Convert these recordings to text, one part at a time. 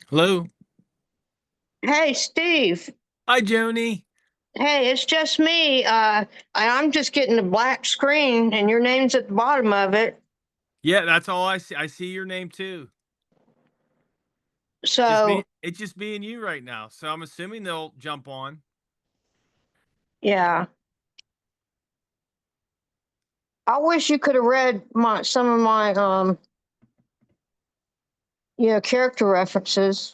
Hello. Hey, Steve. Hi, Joni. Hey, it's just me. I'm just getting a black screen, and your name's at the bottom of it. Yeah, that's all I see. I see your name too. Just me. So, It's just me and you right now. So I'm assuming they'll jump on. yeah, I wish you could have read some of my character references.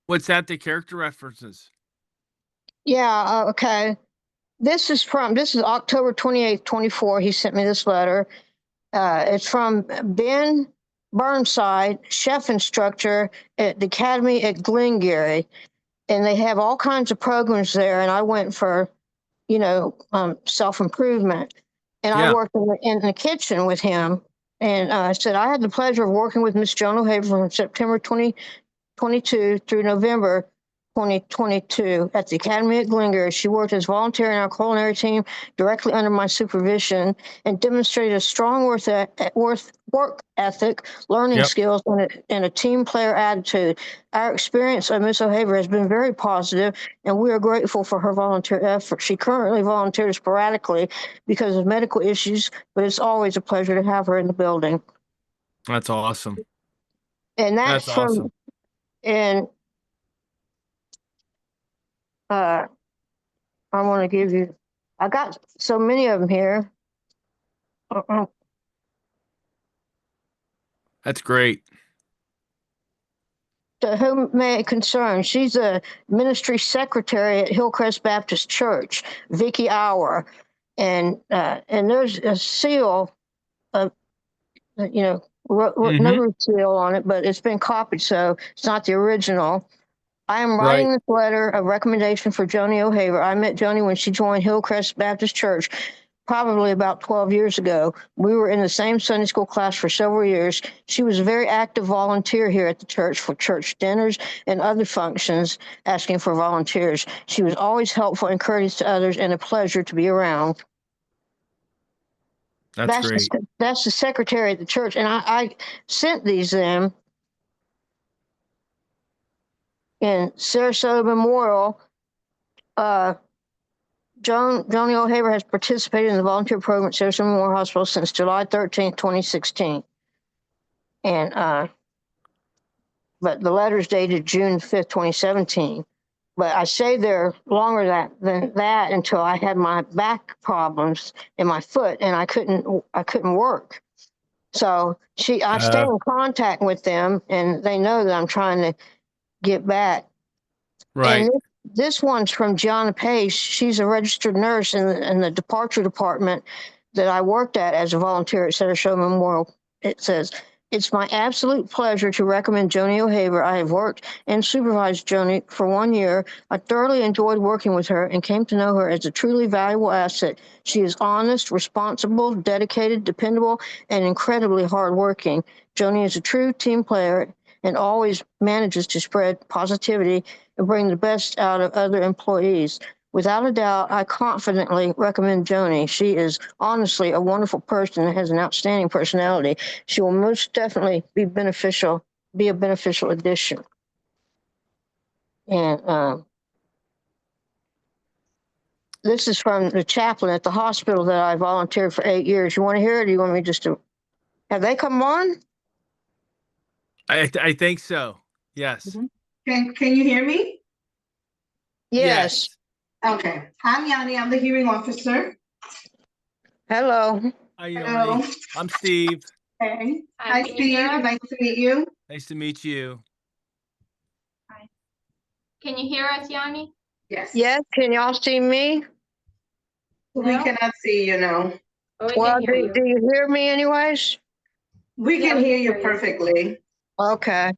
What's that? The character references. Yeah, okay. This is October 28th, 2024. He sent me this letter. It's from Ben Burnside, chef instructor at the Academy at Glengarry, and they have all kinds of programs there. And I went for self improvement. And I Yeah. worked in the kitchen with him. And I said, I had the pleasure of working with Miss Joan O'Haver from September 2022 through November 2022 at the Academy at Glengarry. She worked as volunteer in our culinary team directly under my supervision and demonstrated a strong work ethic, learning Yep. skills, and a team player attitude. Our experience of Miss O'Haver has been very positive, and we are grateful for her volunteer effort. She currently volunteers sporadically because of medical issues, but it's always a pleasure to have her in the building. That's awesome. And That's that's from, awesome. and uh, I want to give you, I got so many of them here. Uh-uh. That's great. To whom may it concern? She's a ministry secretary at Hillcrest Baptist Church, Vicky Hour. And there's a seal, of, Mm-hmm. notary seal on it, but it's been copied, so it's not the original. I am Right. writing this letter of recommendation for Joni O'Haver. I met Joni when she joined Hillcrest Baptist Church, probably about 12 years ago. We were in the same Sunday school class for several years. She was a very active volunteer here at the church for church dinners and other functions, asking for volunteers. She was always helpful and courteous to others and a pleasure to be around. That's That's great. that's the secretary of the church, and I sent these them in Sarasota Memorial. Uh, Joni O'Haver has participated in the volunteer program at Sarasota Memorial Hospital since July 13th, 2016. And but the letter's dated June 5th, 2017. But I stayed there longer than that until I had my back problems in my foot and I couldn't work. So I stay Uh, in contact with them, and they know that I'm trying to get back. And right. this one's from Gianna Pace. She's a registered nurse in the departure department that I worked at as a volunteer at Sarasota Memorial. It says, it's my absolute pleasure to recommend Joni O'Haver. I have worked and supervised Joni for 1 year. I thoroughly enjoyed working with her and came to know her as a truly valuable asset. She is honest, responsible, dedicated, dependable, and incredibly hardworking. Joni is a true team player and always manages to spread positivity and bring the best out of other employees. Without a doubt, I confidently recommend Joni. She is honestly a wonderful person and has an outstanding personality. She will most definitely be a beneficial addition. And this is from the chaplain at the hospital that I volunteered for 8 years. You want to hear it, or do you want me just to have they come on? I think so. Yes. Mhm. Can you hear me? Yes. Yes. Okay. I'm Yanni. I'm the hearing officer. Hello. Hi, Hello. Yoni. I'm Steve. Hey. Hi, Hi, can you Steve. hear us? Nice to meet you. Nice to meet you. Hi. Can you hear us, Yanni? Yes. Yes. Can y'all see me? We No? cannot see you now. Oh, we Well, can hear do you. you hear me anyways? We Yeah, can we hear can you hear you. perfectly. Okay.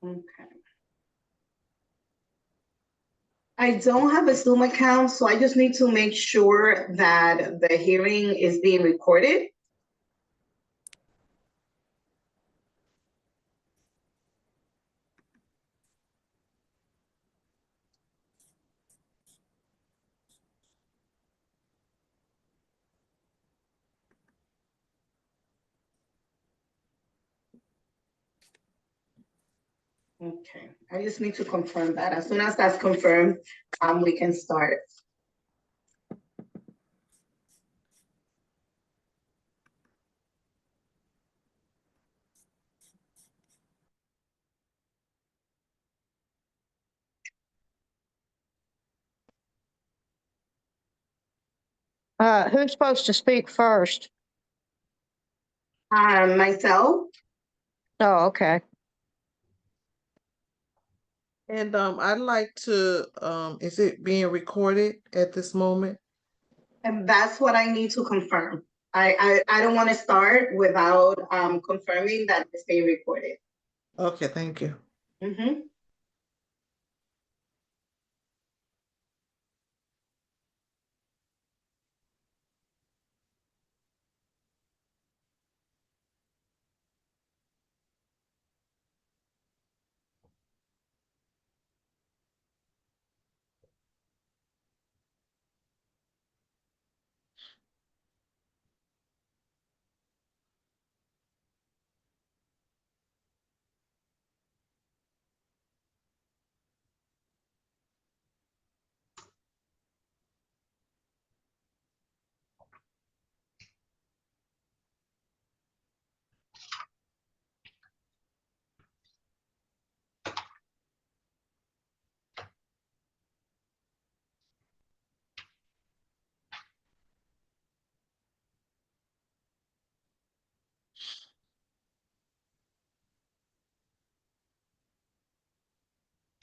Okay. I don't have a Zoom account, so I just need to make sure that the hearing is being recorded. Okay, I just need to confirm that. As soon as that's confirmed, we can start. Who's supposed to speak first? Myself, Oh, okay. And I'd like to, is it being recorded at this moment? and that's what I need to confirm. I don't want to start without confirming that it's being recorded. Okay, thank you. Mhm.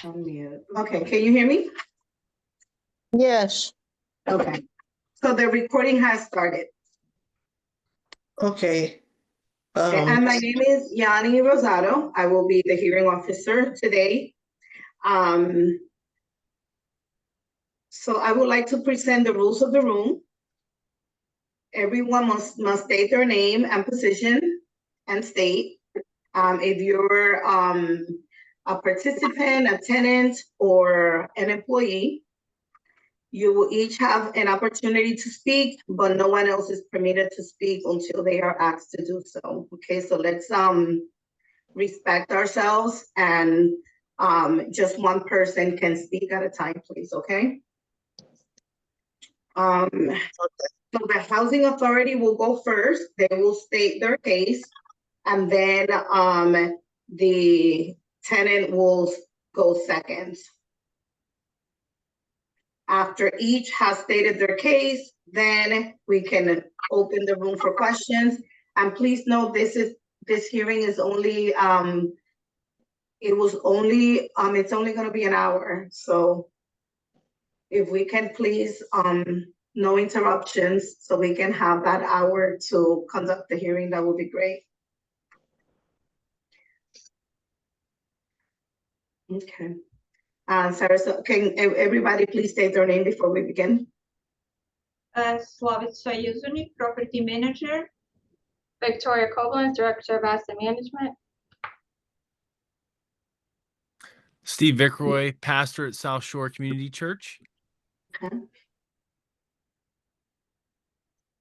Unmute. Okay, can you hear me? Yes. Okay. So the recording has started. Okay. Okay, and my name is Yanni Rosado. I will be the hearing officer today. So I would like to present the rules of the room. Everyone must state their name and position and state. If you're a participant, a tenant, or an employee, you will each have an opportunity to speak, but no one else is permitted to speak until they are asked to do so. Okay, so let's respect ourselves, and just one person can speak at a time, please, okay? So the housing authority will go first. They will state their case, and then the tenant will go second. After each has stated their case, then we can open the room for questions. And please note, this hearing is only it's only going to be an hour. So if we can please no interruptions, so we can have that hour to conduct the hearing, that would be great. Okay. Sarah, so can everybody please state their name before we begin? Slavica Yuzuni, property manager. Victoria Koblenz, director of asset management. Steve Vickroy, pastor at South Shore Community Church. Okay.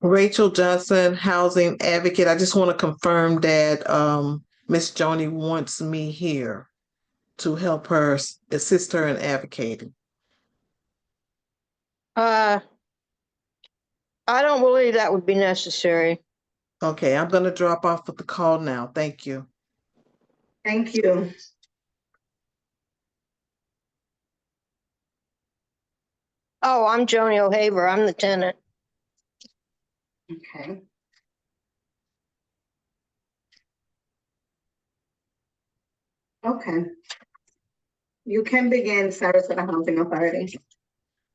Rachel Johnson, housing advocate. I just want to confirm that Miss Joni wants me here to help her, assist her in advocating. I don't believe that would be necessary. Okay, I'm going to drop off with the call now. Thank you. Thank you. Oh, I'm Joni O'Haver. I'm the tenant. Okay. Okay. You can begin, Sarasota Housing Authority.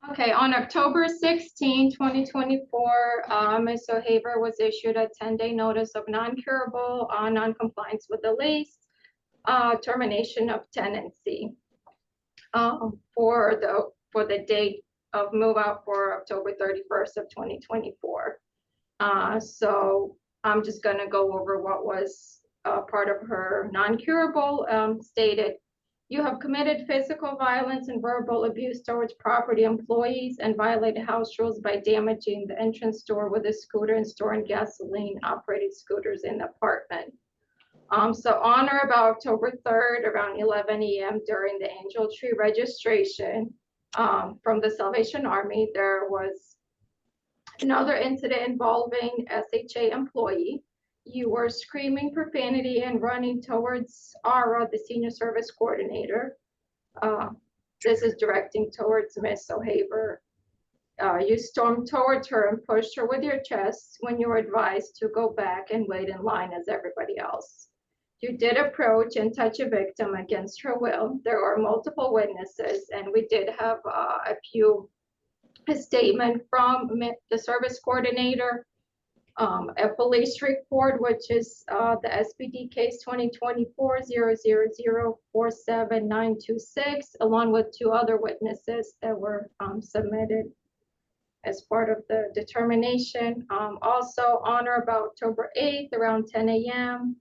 Okay, on October 16, 2024, Ms. O'Haver was issued a 10-day notice of non-curable non-compliance with the lease, termination of tenancy for the date of move out for October 31st of 2024. So I'm just going to go over what was part of her non-curable. Stated, you have committed physical violence and verbal abuse towards property employees and violated house rules by damaging the entrance door with a scooter and storing gasoline operated scooters in the apartment. So on or about October 3rd, around 11 a.m. during the Angel Tree registration from the Salvation Army, there was another incident involving SHA employee. You were screaming profanity and running towards Ara, the senior service coordinator. This is directing towards Miss O'Haver. You stormed towards her and pushed her with your chest when you were advised to go back and wait in line as everybody else. You did approach and touch a victim against her will. There were multiple witnesses, and we did have a statement from the service coordinator, a police report, which is the SPD case 2024-000-47926, along with 2 other witnesses that were submitted as part of the determination. Also on or about October 8th, around 10 a.m.,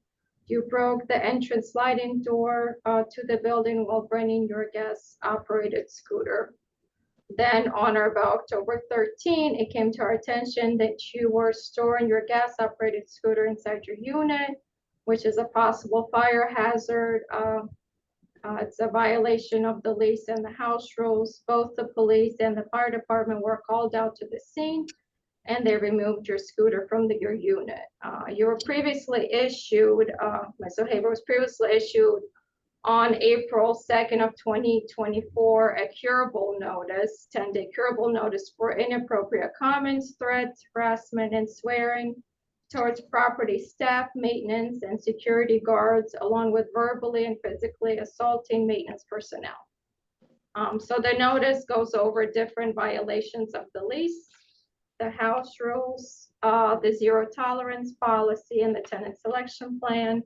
you broke the entrance sliding door to the building while bringing your gas-operated scooter. Then on or about October 13th, it came to our attention that you were storing your gas-operated scooter inside your unit, which is a possible fire hazard. It's a violation of the lease and the house rules. Both the police and the fire department were called out to the scene, and they removed your scooter from your unit. You were previously issued, Ms. O'Haver was previously issued on April 2nd of 2024, a curable notice, 10-day curable notice for inappropriate comments, threats, harassment, and swearing towards property staff, maintenance, and security guards, along with verbally and physically assaulting maintenance personnel. So the notice goes over different violations of the lease, the house rules, the zero tolerance policy, and the tenant selection plan.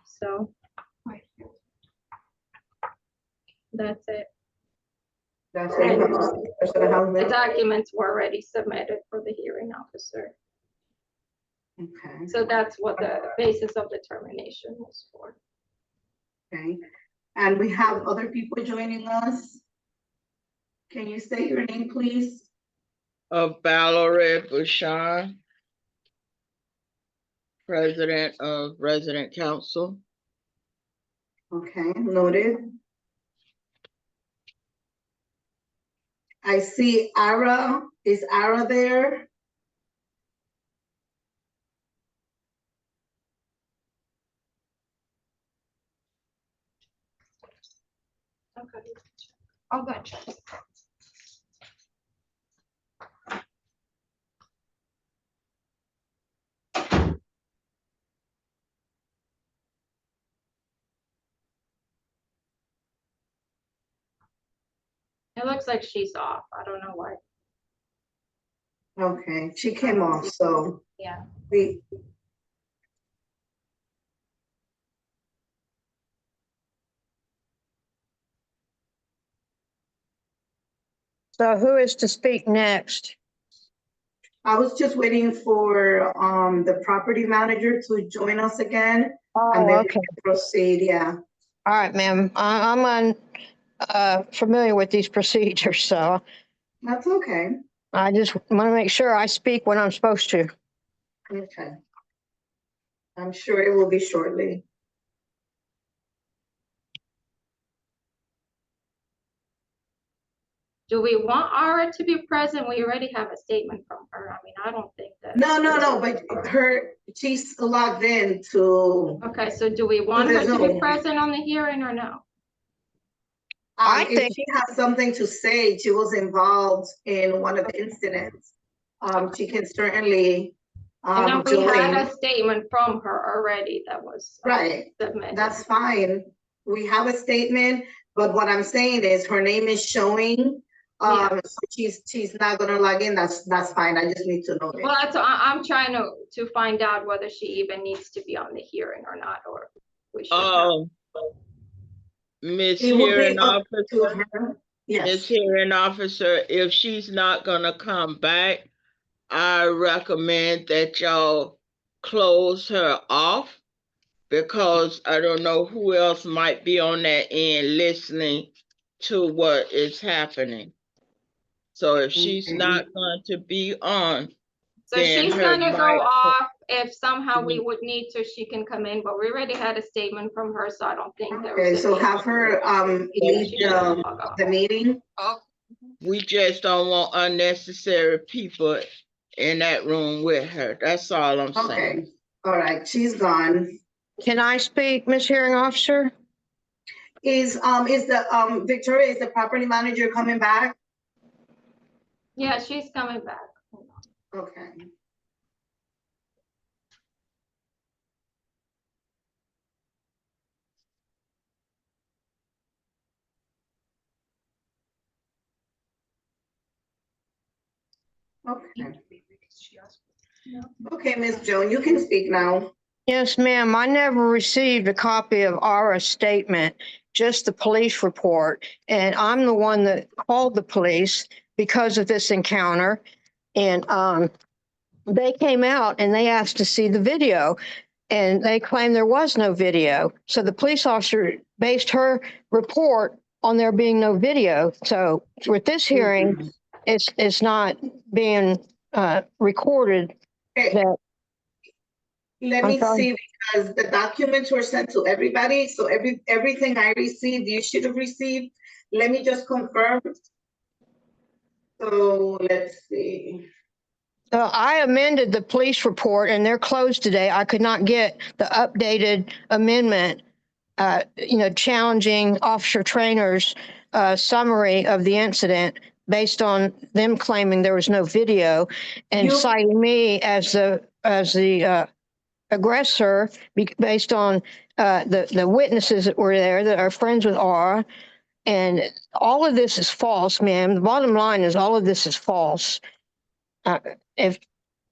So that's it. That's what you have to say, person of housing. The documents were already submitted for the hearing officer. Okay, So that's what the basis of the termination was for. okay. And we have other people joining us. Can you say your name, please? Of Valerie Bouchard, President of Resident Council. Okay, noted. I see Ara. Is Ara there? Okay. I'll go check. It looks like she's off. I don't know why. Okay, she came off, so Yeah. we. So who is to speak next? I was just waiting for the property manager to join us again, and Oh, then we okay. can proceed, yeah. All right, ma'am. I'm familiar with these procedures, so That's okay. I just want to make sure I speak when I'm supposed to. Okay. I'm sure it will be shortly. Do we want Ara to be present? We already have a statement from her. I mean, I don't think that. No, but she's logged in to. Okay, so do we want her to be present on the hearing or no? I If think- she has something to say, she was involved in one of the incidents. She can certainly And then we had join. a statement from her already that was Right, submitted. that's fine. We have a statement, but what I'm saying is her name is showing. Yeah. So she's not gonna log in. That's fine. I just need to know. Well, that's, I'm trying to find out whether she even needs to be on the hearing or not, or we should. Miss It will be Hearing up to Officer, her. Miss Yes, Hearing Officer, if she's not gonna come back, I recommend that y'all close her off, because I don't know who else might be on that end listening to what is happening. So if she's Okay. not going to be on, So then she's her gonna go mic- off if somehow we would need to, she can come in, but we already had a statement from her, so I don't think there Okay, was. so any- have her leave the meeting. We just don't want unnecessary people in that room with her. That's all I'm saying. Okay, all right, she's gone. Can I speak, Ms. Hearing Officer? Is the Victoria, is the property manager coming back? Yeah, she's coming back. Okay. Okay. Okay, Ms. Joan, you can speak now. Yes, ma'am. I never received a copy of our statement, just the police report. And I'm the one that called the police because of this encounter. And they came out and they asked to see the video. And they claimed there was no video. So the police officer based her report on there being no video. So with this hearing, it's not being recorded Okay, that. let I'm me sorry. see, because the documents were sent to everybody, so everything I received, you should have received. Let me just confirm. So let's see. I amended the police report and they're closed today. I could not get the updated amendment, challenging Officer Trainer's summary of the incident based on them claiming there was no video and You- citing me as the aggressor based on the witnesses that were there that are friends with Aura. And all of this is false, ma'am. The bottom line is all of this is false. If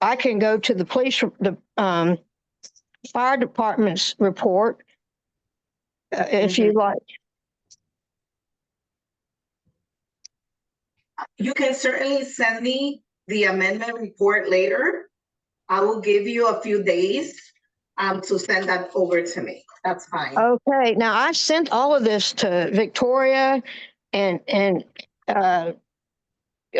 I can go to the the fire department's report, if you like. You can certainly send me the amendment report later. I will give you a few days to send that over to me. That's fine. Okay, now I sent all of this to Victoria and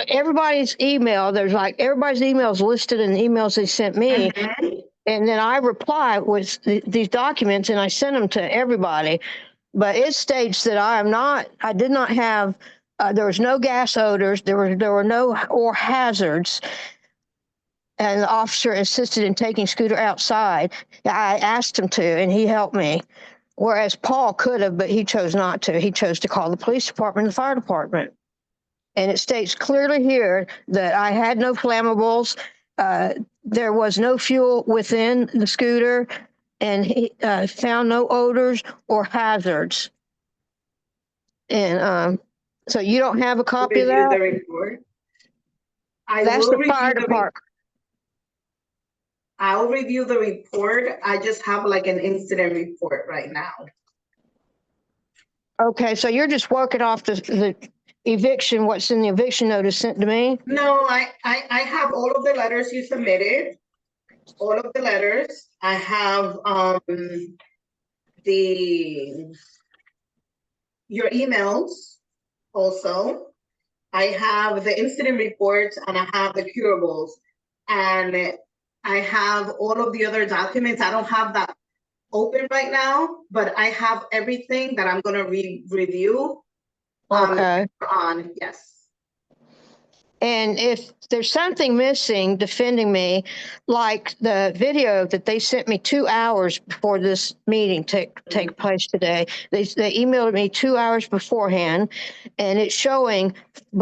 everybody's email. There's like everybody's emails listed in the emails they sent me. Mhm. And then I reply with these documents and I send them to everybody. But it states that I did not have, there was no gas odors, there were no or hazards. And the officer assisted in taking Scooter outside. I asked him to, and he helped me. Whereas Paul could have, but he chose not to. He chose to call the police department and the fire department. And it states clearly here that I had no flammables. There was no fuel within the scooter, and he found no odors or hazards. And so you don't have a copy of Review that? the report. I That's will the fire review the department. I'll review the report. I just have like an incident report right now. Okay, so you're just working off the eviction, what's in the eviction notice sent to me? No, I have all of the letters you submitted, all of the letters. I have your emails also. I have the incident reports and I have the curables. And I have all of the other documents. I don't have that open right now, but I have everything that I'm gonna review. Okay. Yes. And if there's something missing defending me, like the video that they sent me 2 hours before this meeting take place today, they emailed me 2 hours beforehand, and it's showing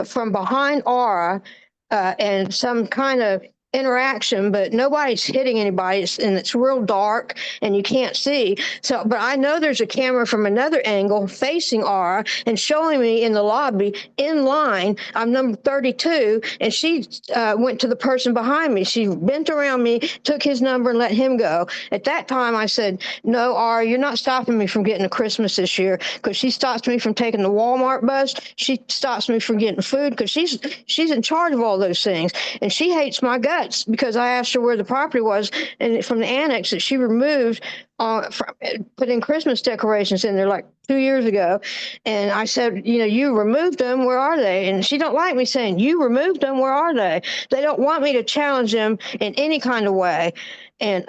from behind Aura and some kind of interaction, but nobody's hitting anybody, and it's real dark and you can't see. So, but I know there's a camera from another angle facing Aura and showing me in the lobby in line. I'm number 32, and she went to the person behind me. She bent around me, took his number, and let him go. At that time, I said, "No, Aura, you're not stopping me from getting a Christmas this year," because she stops me from taking the Walmart bus. She stops me from getting food because she's in charge of all those things, and she hates my guts because I asked her where the property was, and from the annex that she removed, putting Christmas decorations in there like 2 years ago. And I said, you removed them. Where are they? And she don't like me saying, you removed them. Where are they? They don't want me to challenge them in any kind of way. And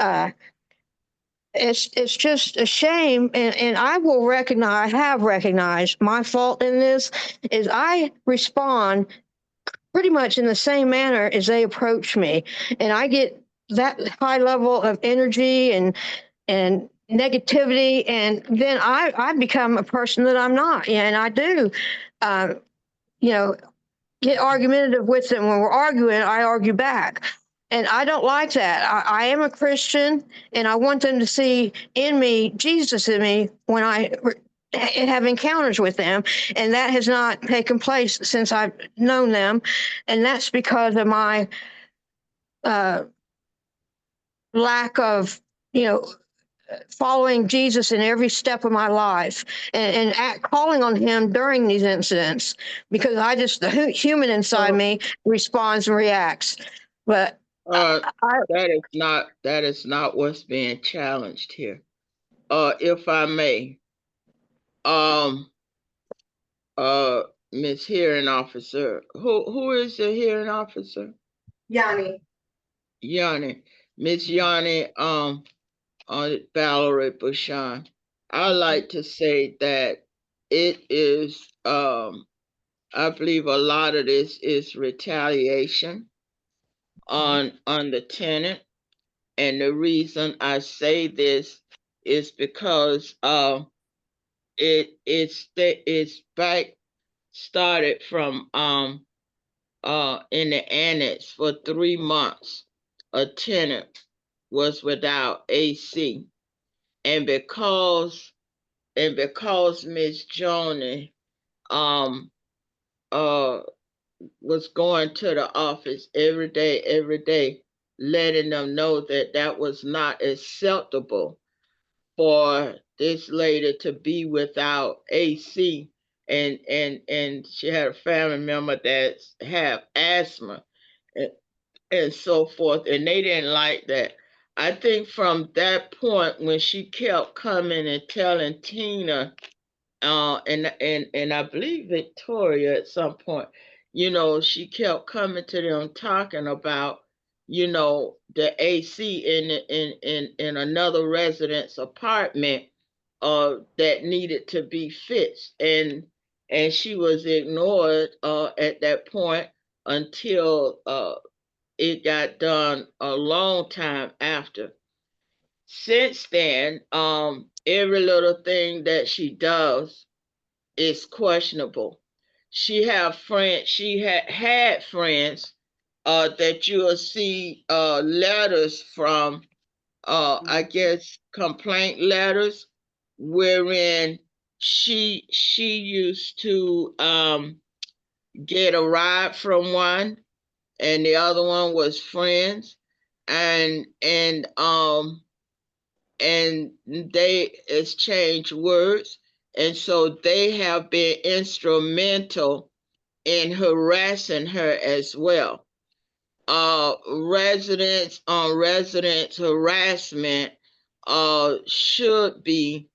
it's just a shame. And I will recognize, I have recognized my fault in this is I respond pretty much in the same manner as they approach me. And I get that high level of energy and negativity. And then I become a person that I'm not. And I do, you know, get argumentative with them. When we're arguing, I argue back. And I don't like that. I am a Christian, and I want them to see in me Jesus in me when I have encounters with them. And that has not taken place since I've known them. And that's because of my lack of, you know, following Jesus in every step of my life and calling on him during these incidents, because the human inside me responds and reacts. But that is not what's being challenged here. If I may, Miss Hearing Officer, who is the hearing officer? Yanni. Miss Yanni, Valerie Bouchon. I like to say that it is, I believe a lot of this is retaliation on the tenant. And the reason I say this is because it's back started from in the annex for 3 months. A tenant was without AC, and because Miss Joni was going to the office every day, letting them know that that was not acceptable for this lady to be without AC, and she had a family member that have asthma and so forth, and they didn't like that. I think from that point, when she kept coming and telling Tina, and I believe Victoria at some point, you know, she kept coming to them talking about, you know, the AC in another resident's apartment that needed to be fixed, and she was ignored at that point until it got done a long time after. Since then, every little thing that she does is questionable. She had friends that you'll see letters from, I guess complaint letters, wherein she used to get a ride from one, and the other one was friends, and they exchange words, and so they have been instrumental in harassing her as well. Residents on residents harassment should be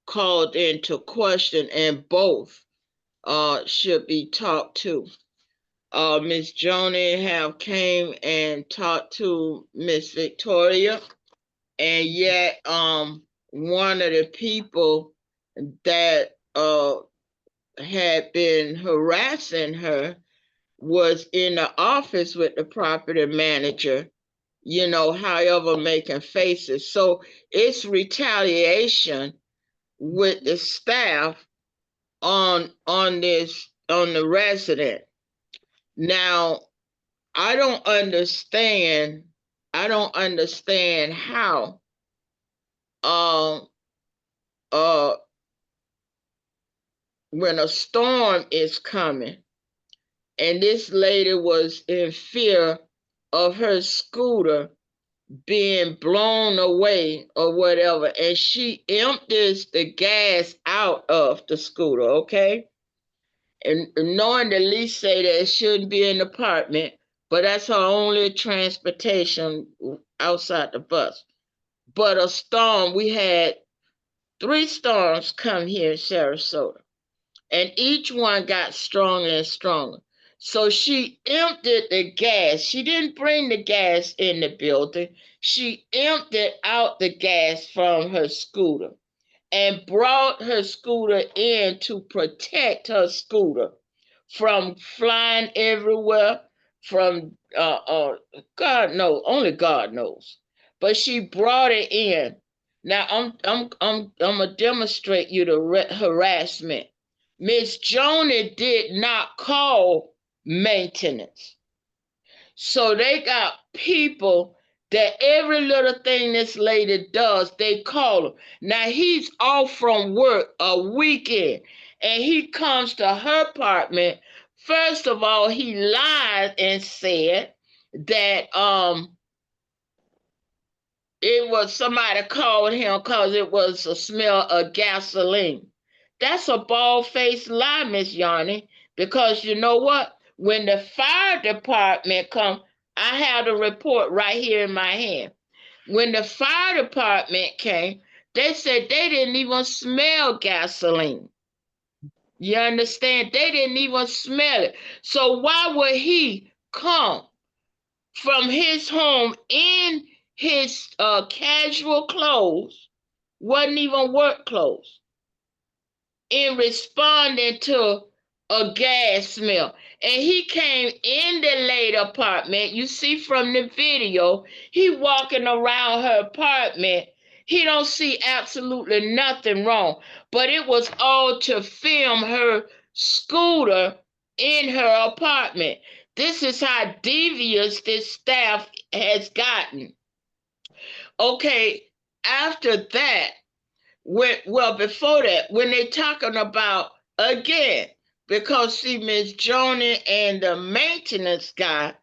called into question, and both should be talked to. Miss Joni have came and talked to Miss Victoria, and yet one of the people that had been harassing her was in the office with the property manager, you know, however, making faces. So it's retaliation with the staff on the resident. Now, I don't understand how when a storm is coming and this lady was in fear of her scooter being blown away or whatever, and she empties the gas out of the scooter, okay? And knowing the lease say that it shouldn't be in the apartment, but that's her only transportation outside the bus. But a storm, we had 3 storms come here in Sarasota, and each one got stronger and stronger. So she emptied the gas. She didn't bring the gas in the building. She emptied out the gas from her scooter and brought her scooter in to protect her scooter from flying everywhere, from God knows, only God knows. But she brought it in. Now I'm gonna demonstrate you the harassment. Miss Joni did not call maintenance. So they got people that every little thing this lady does, they call him. Now he's off from work a weekend and he comes to her apartment. First of all, he lied and said that it was somebody called him because it was a smell of gasoline. That's a bald-faced lie, Miss Yanni, because you know what? When the fire department come, I have the report right here in my hand. When the fire department came, they said they didn't even smell gasoline. You understand? They didn't even smell it. So why would he come from his home in his casual clothes, wasn't even work clothes, in responding to a gas smell? And he came in the lady apartment. You see from the video, he walking around her apartment. He don't see absolutely nothing wrong, but it was all to film her scooter in her apartment. This is how devious this staff has gotten. Okay, after that, before that, when they talking about, again, because see, Miss Joni and the maintenance guy,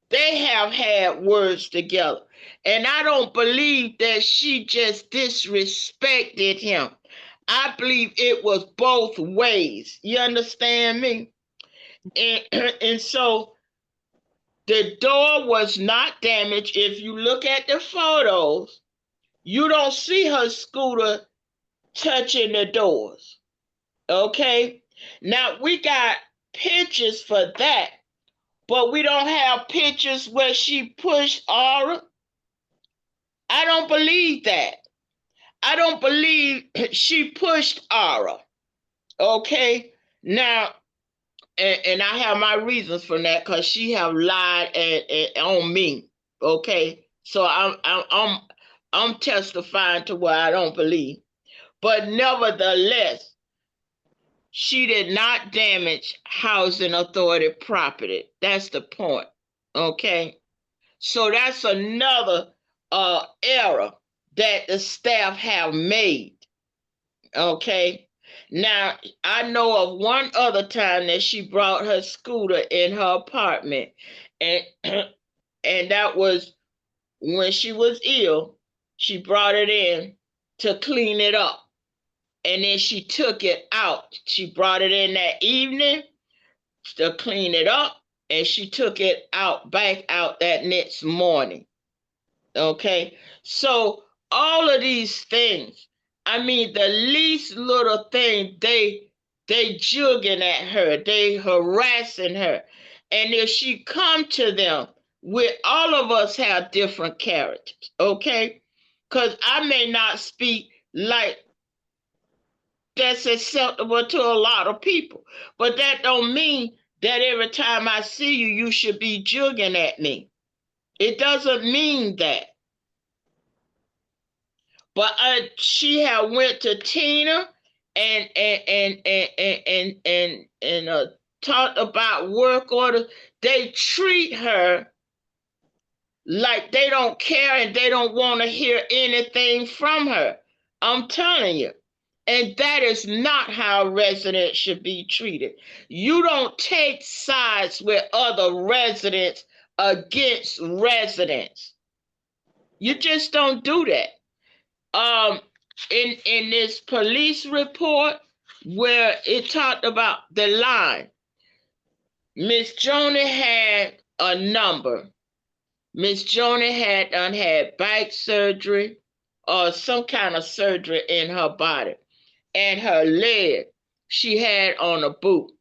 they have had words together. And I don't believe that she just disrespected him. I believe it was both ways. You understand me? And so the door was not damaged. If you look at the photos, you don't see her scooter touching the doors. Okay? Now we got pictures for that, but we don't have pictures where she pushed Aura. I don't believe that. I don't believe she pushed Aura. Okay? Now, and I have my reasons for that because she have lied on me. Okay, so I'm testifying to what I don't believe, but nevertheless, she did not damage housing authority property. That's the point. Okay, so that's another error that the staff have made. Okay. Now, I know of one other time that she brought her scooter in her apartment, and and that was when she was ill. She brought it in to clean it up, and then she took it out. She brought it in that evening to clean it up, and she took it back out that next morning. Okay, so all of these things, I mean, the least little thing, they jugging at her, they harassing her. And if she come to them, all of us have different characters, okay? Because I may not speak like that's acceptable to a lot of people, but that don't mean that every time I see you, you should be jugging at me. It doesn't mean that. But she had went to Tina and talked about work orders. They treat her like they don't care and they don't want to hear anything from her. I'm telling you. And that is not how residents should be treated. You don't take sides with other residents against residents. You just don't do that. In this police report where it talked about the line, Miss Joni had a number. Miss Joni had back surgery or some kind of surgery in her body, and her leg she had on a boot.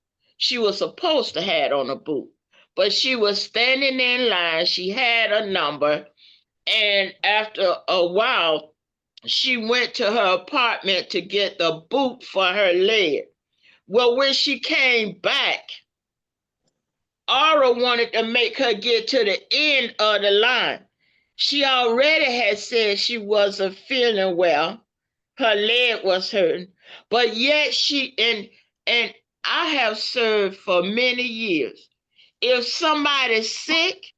she was supposed to have on a boot. But she was standing in line. She had a number. And after a while, she went to her apartment to get the boot for her leg. Well, when she came back, Aura wanted to make her get to the end of the line. She already had said she wasn't feeling well. Her leg was hurting. But yet and I have served for many years. If somebody's sick,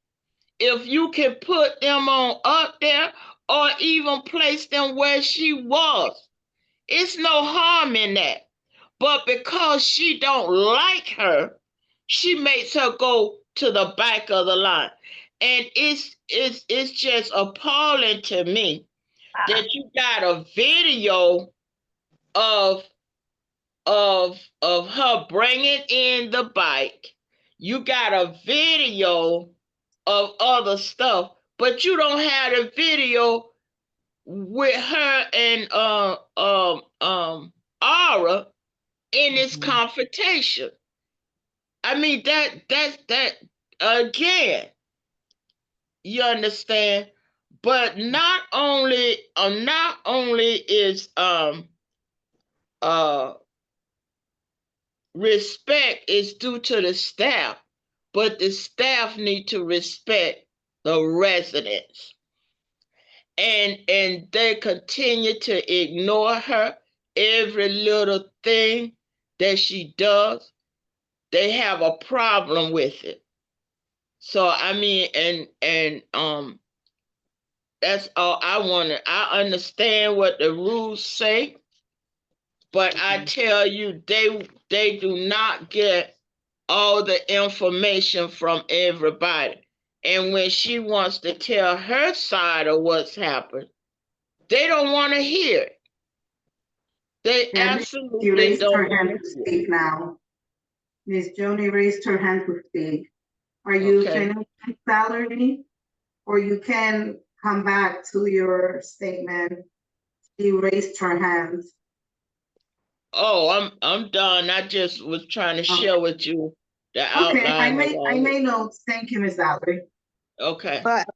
if you can put them on up there or even place them where she was, it's no harm in that. But because she don't like her, she makes her go to the back of the line. And it's just appalling to me that you got a video of her bringing in the bike. You got a video of other stuff, but you don't have the video with her and Aura in this confrontation. I mean that again, you understand? But not only is respect is due to the staff, but the staff need to respect the residents. And they continue to ignore her, every little thing that she does. They have a problem with it. So I mean, and that's all I wanted. I understand what the rules say, but I tell you, they do not get all the information from everybody. And when she wants to tell her side of what's happened, they don't want to hear it. They And absolutely she raised don't her hand want to to hear it. speak now. Ms. Joni raised her hand to speak. Are you Okay. finished, Valerie? Or you can come back to your statement. She raised her hand. Oh, I'm done. I just was trying to share with you the Okay, I outline of all this. made notes. Thank you, Ms. Valerie. Okay. But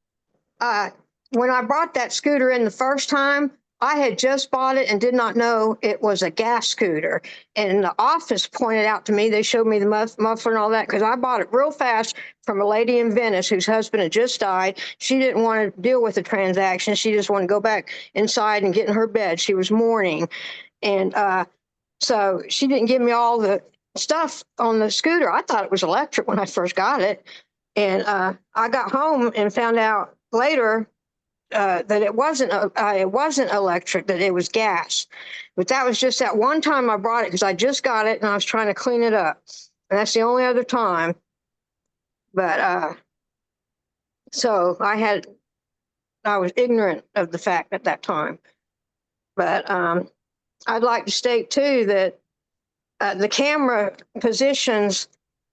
when I brought that scooter in the first time, I had just bought it and did not know it was a gas scooter. And the office pointed out to me, they showed me the muffler and all that, because I bought it real fast from a lady in Venice whose husband had just died. She didn't want to deal with the transaction. She just wanted to go back inside and get in her bed. She was mourning. And so she didn't give me all the stuff on the scooter. I thought it was electric when I first got it. And I got home and found out later that it wasn't electric, that it was gas. But that was just that one time I brought it because I just got it and I was trying to clean it up. And that's the only other time. But so I was ignorant of the fact at that time. But I'd like to state too that the camera positions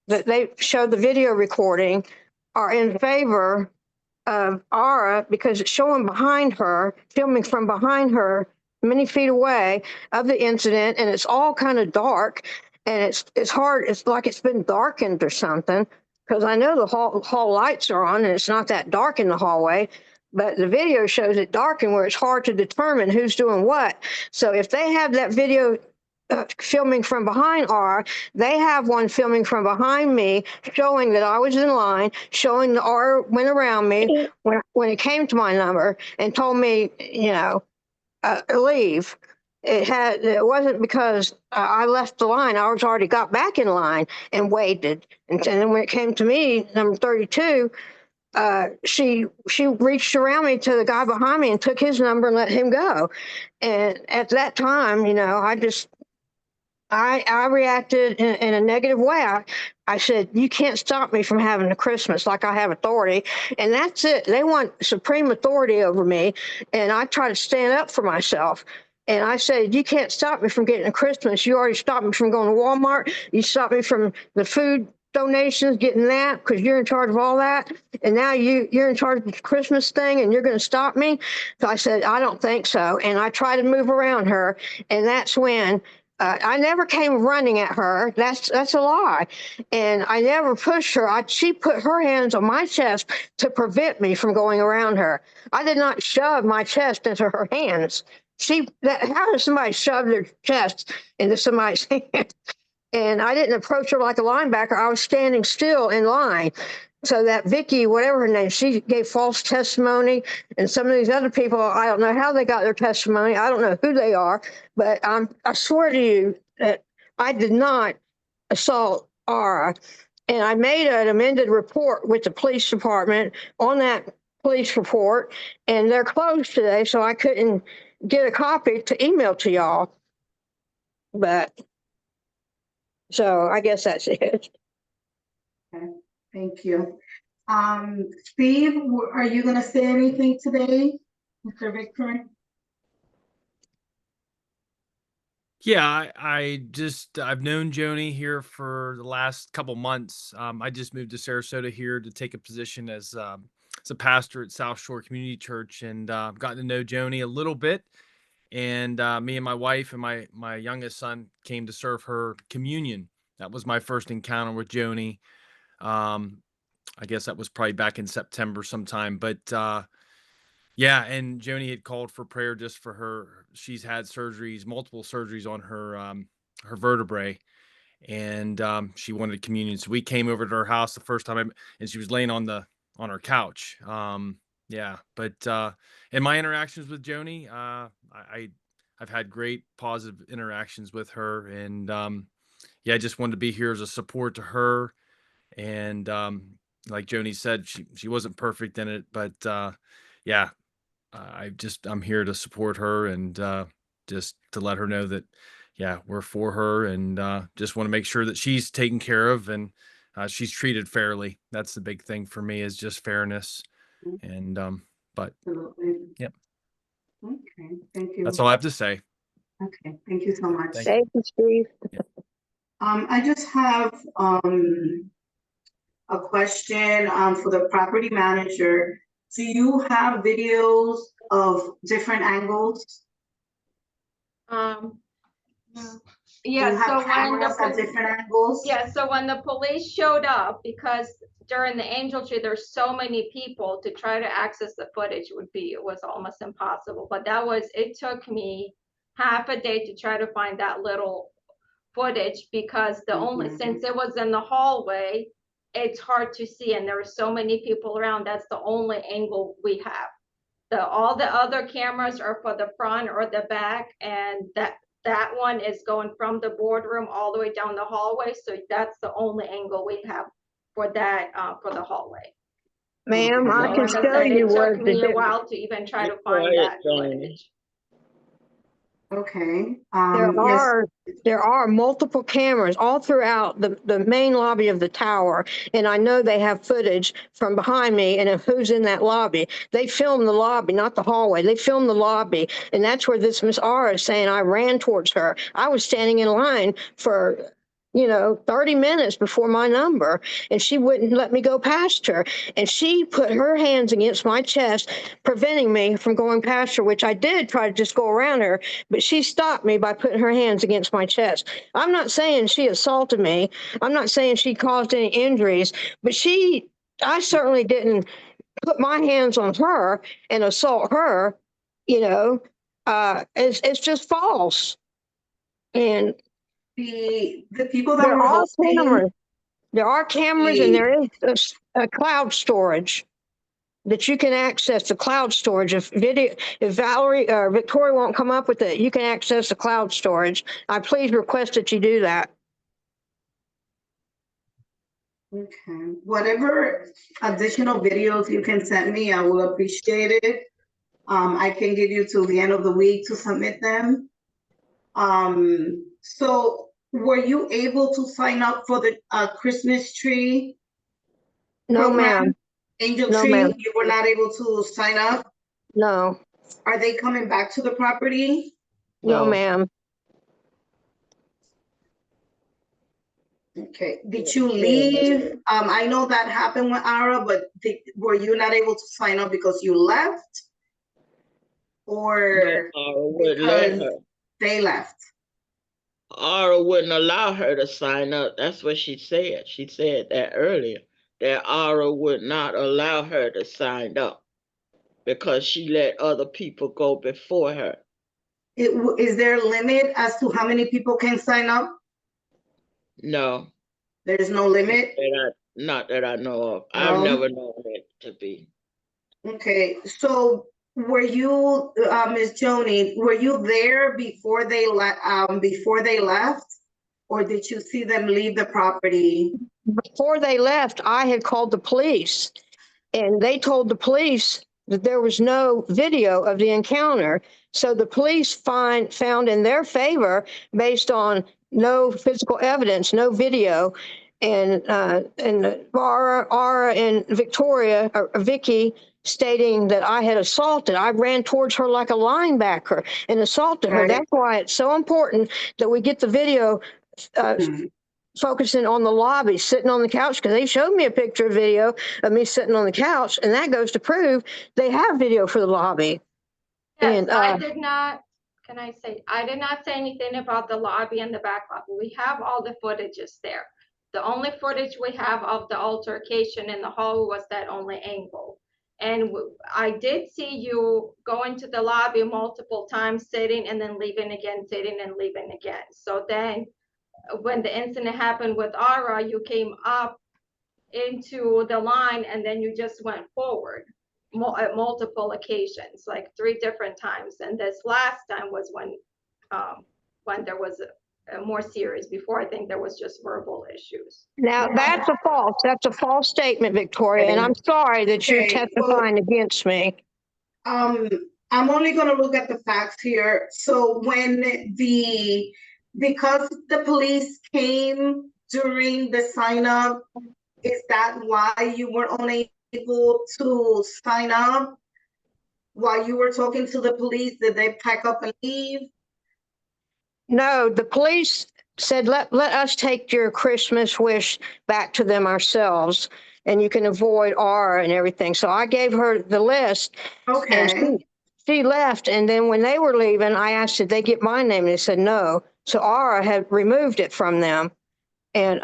that they show the video recording are in favor of Aura because it's showing behind her, filming from behind her, many feet away of the incident, and it's all kind of dark, and it's hard. It's like it's been darkened or something, because I know the hall lights are on, and it's not that dark in the hallway. But the video shows it darkened where it's hard to determine who's doing what. So if they have that video filming from behind Aura, they have one filming from behind me, showing that I was in line, showing the Aura went around me when it came to my number and told me, leave. It wasn't because I left the line. I was already got back in line and waited. And then when it came to me, number 32, she reached around me to the guy behind me and took his number and let him go. And at that time, I reacted in a negative way. I said, you can't stop me from having a Christmas like I have authority. And that's it. They want supreme authority over me. And I try to stand up for myself. And I said, you can't stop me from getting a Christmas. You already stopped me from going to Walmart. You stopped me from the food donations, getting that, because you're in charge of all that. And now you're in charge of the Christmas thing and you're going to stop me. So I said, I don't think so. And I tried to move around her. And that's when I never came running at her. That's a lie. And I never pushed her. She put her hands on my chest to prevent me from going around her. I did not shove my chest into her hands. How does somebody shove their chest into somebody's hand? And I didn't approach her like a linebacker. I was standing still in line. So that Vicky, whatever her name, she gave false testimony. And some of these other people, I don't know how they got their testimony. I don't know who they are. But I swear to you that I did not assault Ara. And I made an amended report with the police department on that police report. And they're closed today, so I couldn't get a copy to email to y'all. But so I guess that's it. Okay, thank you. Steve, are you gonna say anything today, Mr. Victor? Yeah, I've known Joni here for the last couple months. I just moved to Sarasota here to take a position as a pastor at South Shore Community Church, and I've gotten to know Joni a little bit. And me and my wife and my youngest son came to serve her communion. That was my first encounter with Joni. I guess that was probably back in September sometime, but yeah, and Joni had called for prayer just for her. She's had surgeries, multiple surgeries on her vertebrae, and she wanted communion. So we came over to her house the first time, and she was laying on her couch. Yeah, but in my interactions with Joni, I've had great positive interactions with her, and yeah, I just wanted to be here as a support to her. And like Joni said, she wasn't perfect in it, but yeah, I'm here to support her and just to let her know that, yeah, we're for her, and just want to make sure that she's taken care of and she's treated fairly. That's the big thing for me, is just fairness. And but Absolutely. Yep. Okay, thank you. That's all I have to say. Okay, thank you so much. Thank Thank you, Steve. I just have a question for the property manager. Do you have videos of different angles? No. Do Yeah, you have so when cameras at different angles? yeah, so when the police showed up, because during the Angel Tree, there's so many people, to try to access the footage it was almost impossible. But it took me half a day to try to find that little footage, because since it was in the hallway, it's hard to see, and there were so many people around. That's the only angle we have. All the other cameras are for the front or the back, and that one is going from the boardroom all the way down the hallway. So that's the only angle we have for that, for the hallway. Ma'am, So I can like I show said, you it where took me a while to even try to find Quiet, that Joni. footage. Okay. There Yes. there are multiple cameras all throughout the main lobby of the tower. And I know they have footage from behind me and of who's in that lobby. They filmed the lobby, not the hallway. They filmed the lobby. And that's where this Miss R is saying I ran towards her. I was standing in line for 30 minutes before my number, and she wouldn't let me go past her. And she put her hands against my chest, preventing me from going past her, which I did try to just go around her, but she stopped me by putting her hands against my chest. I'm not saying she assaulted me. I'm not saying she caused any injuries, but I certainly didn't put my hands on her and assault her. It's just false. And The people that there were are hosting. cameras. There are cameras, and there is a cloud storage that you can access. The cloud storage. If Valerie or Victoria won't come up with it, you can access the cloud storage. I please request that you do that. Okay. Whatever additional videos you can send me, I will appreciate it. I can give you till the end of the week to submit them. So were you able to sign up for the Christmas tree No, program? ma'am. Angel No, Tree, ma'am. you were not able to sign up? No. Are they coming back to the property? No, ma'am. Okay, did you leave? I know that happened with Ara, but were you not able to sign up because you left? Or No, Ara would let because her. they left? Aura wouldn't allow her to sign up. That's what she said. She said that earlier, that Aura would not allow her to sign up because she let other people go before her. Is there a limit as to how many people can sign up? No, There's no limit? not that I know of. I've No? never known it to be. Okay, so were you, Ms. Joni, were you there before before they left? Or did you see them leave the property? Before they left, I had called the police, and they told the police that there was no video of the encounter. So the police found in their favor, based on no physical evidence, no video, and Aura and Victoria or Vicky stating that I had assaulted. I ran towards her like a linebacker and assaulted her. Right. That's why it's so important that we get the video Mhm. focusing on the lobby, sitting on the couch, because they showed me a picture video of me sitting on the couch, and that goes to prove they have video for the lobby. Yes, And I did not, can I say, I did not say anything about the lobby and the back lobby. We have all the footages there. The only footage we have of the altercation in the hall was that only angle. And I did see you go into the lobby multiple times, sitting and then leaving again, sitting and leaving again. So then when the incident happened with Aura, you came up into the line and then you just went forward at multiple occasions, like 3 different times. And this last time was when there was a more serious. Before, I think there was just verbal issues. now that's a false statement, Victoria, and I'm sorry that you're Okay, well, testifying against me. I'm only gonna look at the facts here. So because the police came during the sign up, is that why you were unable to sign up? While you were talking to the police, did they pack up and leave? No, the police said, let us take your Christmas wish back to them ourselves, and you can avoid Aura and everything. So I gave her the list, and Okay, she left. And then when they were leaving, I asked, did they get my name? And they said no. So Aura had removed it from them. And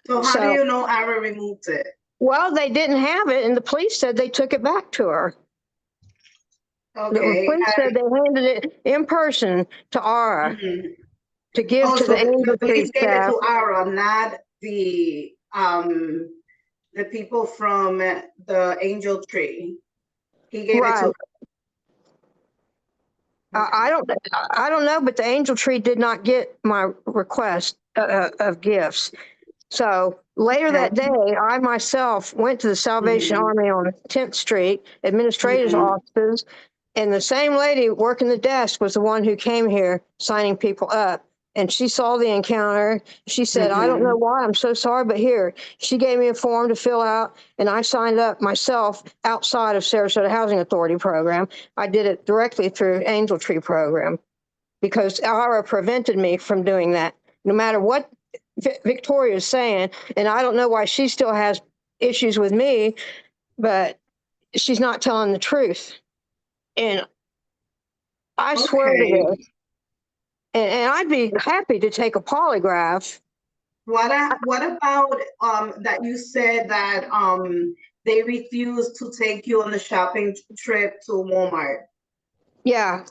so how do you know Ara removed it? well, they didn't have it, and the police said they took it back to her. The Okay. police said they handed it in person to Aura Mhm. to give Oh, to so the the Angel Tree police gave it staff. to Ara, not the people from the Angel Tree. He gave it Right. to. I don't know, but the Angel Tree did not get my request of gifts. So later that day, I myself went to the Salvation Mhm. Army on 10th Street, administrator's Mhm. offices, and the same lady working the desk was the one who came here signing people up. And she saw the encounter. She said, I don't know why, I'm so sorry, but here. She gave me a form to fill out, and I signed up myself outside of Sarasota Housing Authority program. I did it directly through Angel Tree program because Ara prevented me from doing that. No matter what Victoria is saying, and I don't know why she still has issues with me, but she's not telling the truth. And I swear to Okay. this, and I'd be happy to take a polygraph. What about that you said that they refused to take you on the shopping trip to Walmart? Yeah,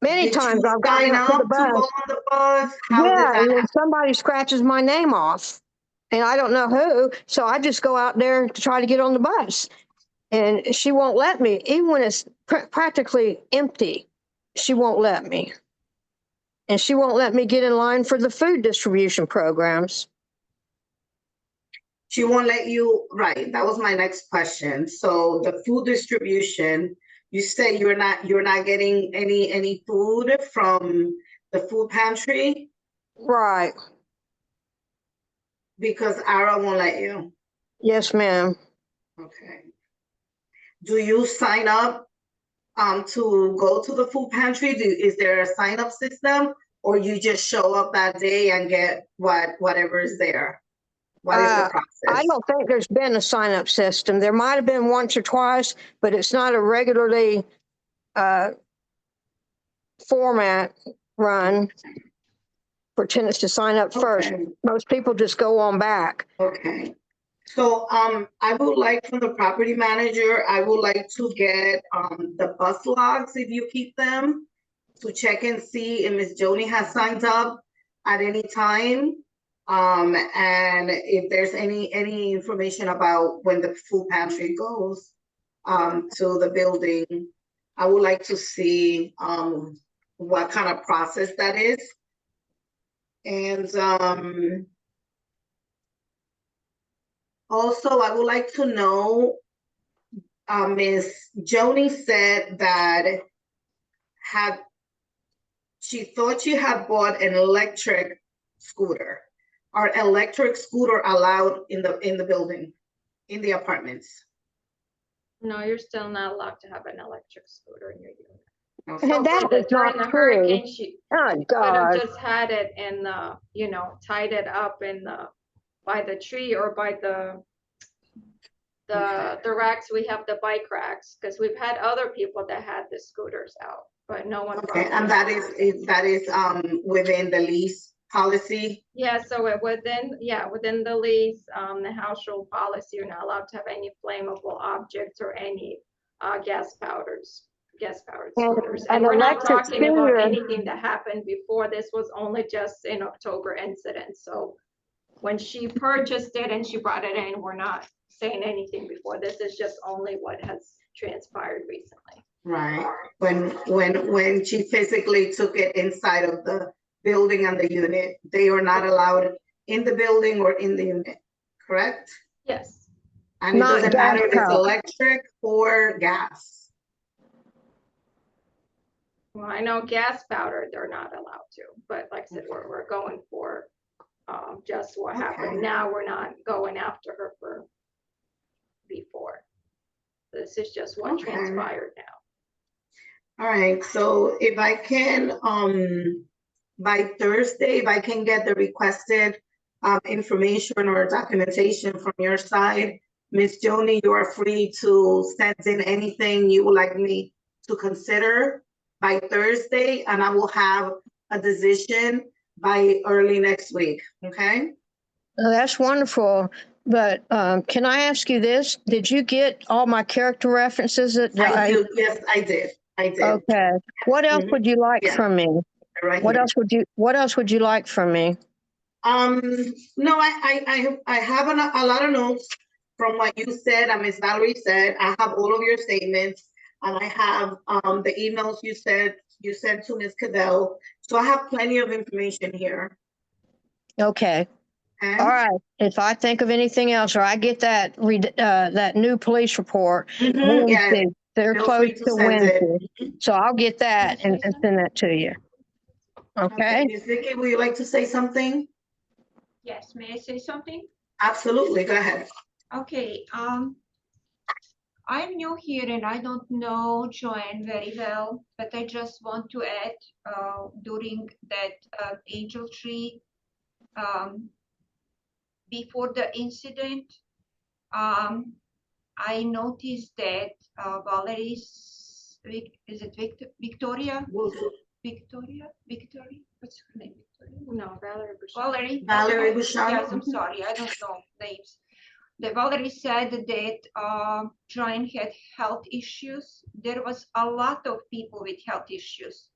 many Did you times I've gotten sign up to the up to go bus. on the bus? How did Yeah, that and then happen? somebody scratches my name off, and I don't know who, so I just go out there to try to get on the bus. And she won't let me, even when it's practically empty. She won't let me. And she won't let me get in line for the food distribution programs. She won't let you, right? That was my next question. So the food distribution, you say you're not getting any food from the food pantry Right. because Ara won't let you. Yes, ma'am. Okay. Do you sign up to go to the food pantry? Is there a sign up system, or you just show up that day and get whatever is there? What is the I process? don't think there's been a sign up system. There might have been once or twice, but it's not a regularly format run. for tenants to sign up first. Okay. Most people just go on back. Okay. So, I would like from the property manager, I would like to get, the bus logs, if you keep them, to check and see if Ms. Joni has signed up at any time. And if there's any information about when the food pantry goes, to the building, I would like to see, what kind of process that is. And, also, I would like to know, Ms. Joni said that she thought she had bought an electric scooter. Are electric scooter allowed in the building, in the apartments? No, you're still not allowed to have an electric scooter in your unit. Okay. And that is During not the true. hurricane, she Oh, could have God. just had it in the, you know, tied it up in the, by the tree or by the racks. We have the bike racks, because we've had other people that had the scooters out, but no one. Okay, brought and them. that is within the lease policy? Yeah, so within the lease, the house rule policy, you're not allowed to have any flammable objects or any gas powered scooters. An And we're not electric talking about scooter- anything that happened before. This was only just an October incident. So when she purchased it and she brought it in, we're not saying anything before. This is just only what has transpired recently. Right, when she physically took it inside of the building and the unit, they are not allowed in the building or in the unit, correct? Yes. And it Not doesn't matter if it's gas-powered. electric or gas. Well, I know gas powder, they're not allowed to, but like I said, we're going for just what happened. Okay. Now we're not going after her for before. This is just what Okay. transpired now. All right, so if I can, by Thursday, if I can get the requested information or documentation from your side, Ms. Joni, you are free to send in anything you would like me to consider by Thursday, and I will have a decision by early next week, okay? Oh, that's wonderful. But can I ask you this? Did you get all my character references that I do, yes, I did. Okay. What else Mhm. would you like Yeah. from me? Right What here. else would you like from me? No, I have a lot of notes from what you said and Ms. Valerie said. I have all of your statements, and I have the emails you sent to Ms. Cadell. So I have plenty of information here. Okay. Okay? All right. If I think of anything else, or I get that new police report, Mhm, yeah, Wednesday, they're feel closed free to to send it. Wednesday. So I'll get that and send that to you. Okay? Ms. Vicky, would you like to say something? Yes, may I say something? Absolutely, go ahead. Okay, I'm new here and I don't know Joanne very well, but I just want to add, during that angel tree, before the incident, I noticed that Valerie's, is it Victoria? Victoria? What's her name? Victoria? No, Valerie Bouchard? Yes, I'm sorry, I don't know names. The Valerie said that Joanne had health issues. There was a lot of people with health issues.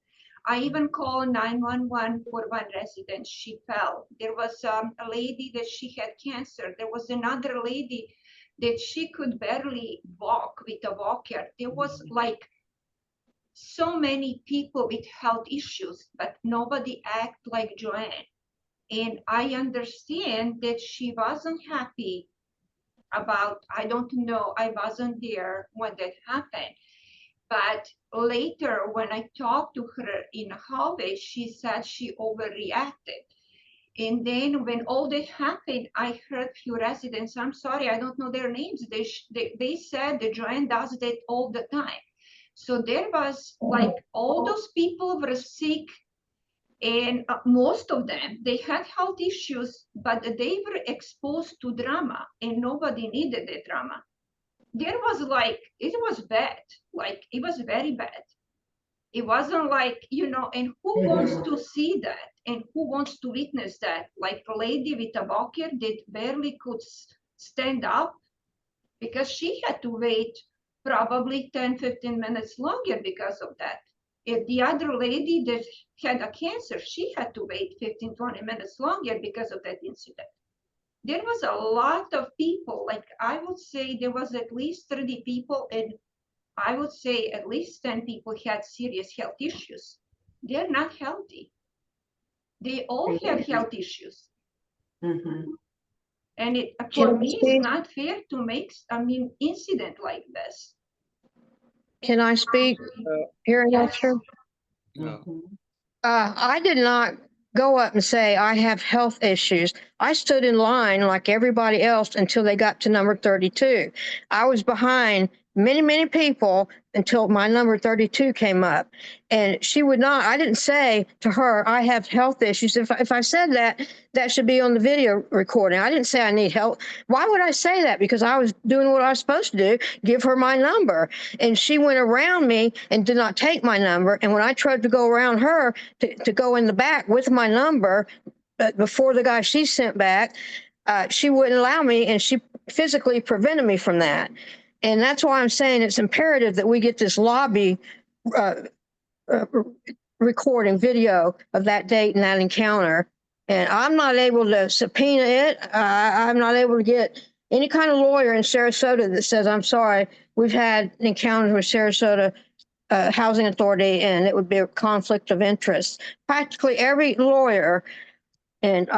I even called 911 for one resident. She fell. There was a lady that she had cancer. There was another lady that she could barely walk with a walker. There was like so many people with health issues, but nobody acted like Joanne. And I understand that she wasn't happy about, I don't know, I wasn't there when that happened. But later, when I talked to her in the hallway, she said she overreacted. And then when all that happened, I heard few residents, I'm sorry, I don't know their names. They said that Joanne does that all the time. So there was like all those people were sick, and most of them, they had health issues, but they were exposed to drama and nobody needed the drama. There was like, it was bad, like it was very bad. It wasn't like, and who wants to see that? And who wants to witness that? Like the lady with a walker that barely could stand up because she had to wait probably 10-15 minutes longer because of that. If the other lady that had a cancer, she had to wait 15-20 minutes longer because of that incident. There was a lot of people, like I would say there was at least 30 people, and I would say at least 10 people had serious health issues. They're not healthy. They all have health issues. Mhm. And it, Can for I me, it's speak? not fair to make, incident like this. Can I speak, hearing Yes. officer? No. Mhm. I did not go up and say I have health issues. I stood in line like everybody else until they got to number 32. I was behind many, many people until my number 32 came up. And she would not, I didn't say to her, I have health issues. If I said that, that should be on the video recording. I didn't say I need help. Why would I say that? Because I was doing what I was supposed to do, give her my number. And she went around me and did not take my number. And when I tried to go around her to go in the back with my number, before the guy she sent back, she wouldn't allow me, and she physically prevented me from that. And that's why I'm saying it's imperative that we get this lobby uh, uh, recording video of that date and that encounter. And I'm not able to subpoena it. I'm not able to get any kind of lawyer in Sarasota that says, I'm sorry, we've had encounters with Sarasota Housing Authority and it would be a conflict of interest. Practically every lawyer and